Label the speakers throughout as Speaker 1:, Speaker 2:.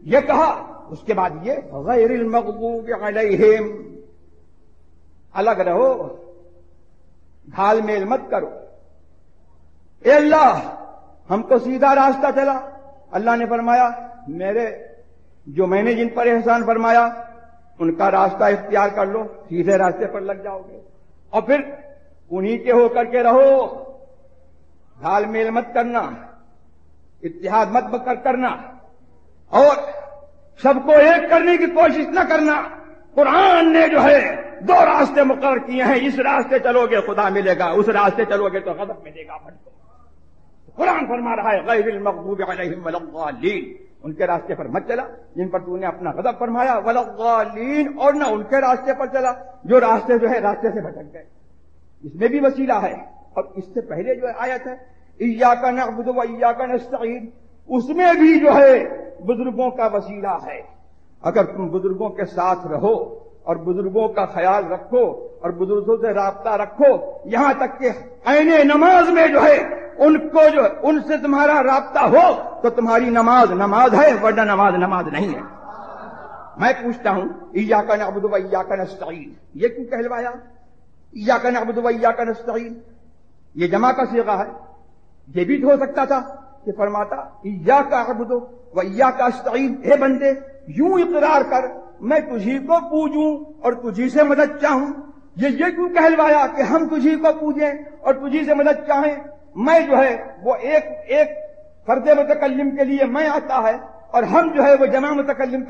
Speaker 1: یہ کہا، اس کے بعد یہ غیر المغضوب علیہم، الگ رہو، گھال میل مت کرو۔ اے اللہ ہم کو سیدھا راستہ چلا۔ اللہ نے فرمایا میں نے جن پر احسان فرمایا ان کا راستہ اختیار کر لو، سیدھے راستے پر لگ جاؤ گے، اور پھر انہی کے ہو کر کے رہو، گھال میل مت کرنا، اتحاد مت کرنا، اور سب کو ایک کرنے کی کوشش نہ کرنا۔ قرآن نے جو ہے 2 راستے مقرر کیے ہیں، اس راستے چلو گے خدا ملے گا، اس راستے چلو گے تو غضب ملے گا۔ قرآن فرما رہا ہے غیر المغضوب علیہم ولا الضالین، ان کے راستے پر مت چلا جن پر تو نے اپنا غضب فرمایا، ولا الضالین، اور نہ ان کے راستے پر چلا جو راستے راستے سے بھٹک گئے۔ اس میں بھی وسیلہ ہے، اور اس سے پہلے جو آیت ہے ایاک نعبد و ایاک نستعین، اس میں بھی جو ہے بزرگوں کا وسیلہ ہے۔ اگر تم بزرگوں کے ساتھ رہو اور بزرگوں کا خیال رکھو اور بزرگوں سے رابطہ رکھو، یہاں تک کہ عین نماز میں جو ہے ان سے تمہارا رابطہ ہو تو تمہاری نماز ہے، ورنہ نماز نہیں ہے۔ میں پوچھتا ہوں ایاک نعبد و ایاک نستعین یہ کیوں کہلوایا؟ ایاک نعبد و ایاک نستعین یہ جمع کا صیغہ ہے، یہ بھی ہو سکتا تھا کہ فرماتا ایاک اعبد و ایاک استعین، اے بندے یوں اقرار کر میں تجھی کو پوجوں اور تجھی سے مدد چاہوں۔ یہ کیوں کہلوایا کہ ہم تجھی کو پوجیں اور تجھی سے مدد چاہیں؟ میں جو ہے وہ ایک فرد متکلم کے لیے میں آتا ہے، اور ہم جو ہے وہ جمع متکلم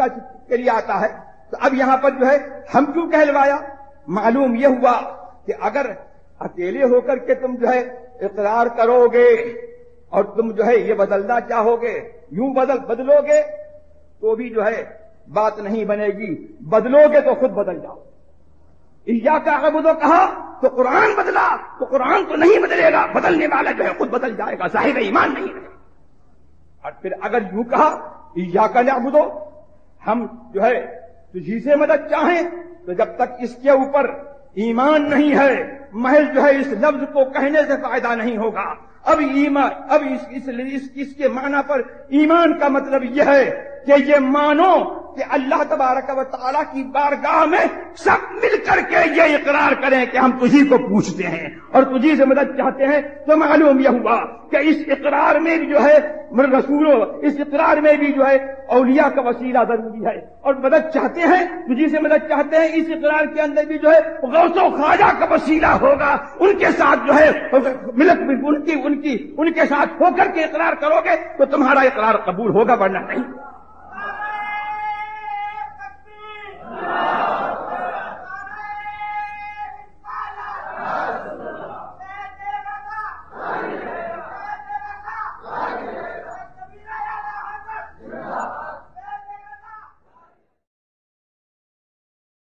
Speaker 1: کے لیے آتا ہے، تو اب یہاں پر جو ہے ہم کیوں کہلوایا؟ معلوم یہ ہوا کہ اگر اکیلے ہو کر کے تم جو ہے اقرار کرو گے اور تم جو ہے یہ بدلنا چاہو گے، یوں بدلو گے تو بھی جو ہے بات نہیں بنے گی، بدلو گے تو خود بدل جاؤ۔ ایاک اعبد کہا تو قرآن بدلا، تو قرآن تو نہیں بدلے گا، بدلنے والا جو ہے خود بدل جائے گا، صاحب ایمان نہیں رہے۔ اور پھر اگر یوں کہا ایاک نعبد، ہم جو ہے تجھی سے مدد چاہیں، تو جب تک اس کے اوپر ایمان نہیں ہے محض جو ہے اس لفظ کو کہنے سے فائدہ نہیں ہوگا۔ اب ایمان، اب اس کے معنی پر ایمان کا مطلب یہ ہے کہ یہ مانو کہ اللہ تبارک و تعالیٰ کی بارگاہ میں سب مل کر کے یہ اقرار کریں کہ ہم تجھی کو پوچھتے ہیں اور تجھی سے مدد چاہتے ہیں، تو معلوم یہ ہوا کہ اس اقرار میں بھی جو ہے رسولوں، اس اقرار میں بھی جو ہے اولیاء کا وسیلہ ضروری ہے، اور مدد چاہتے ہیں، تجھی سے مدد چاہتے ہیں، اس اقرار کے اندر بھی جو ہے غوث و خواجہ کا وسیلہ ہوگا، ان کے ساتھ جو ہے ملک ان کے ساتھ ہو کر کے اقرار کرو گے تو تمہارا اقرار قبول ہوگا، ورنہ نہیں۔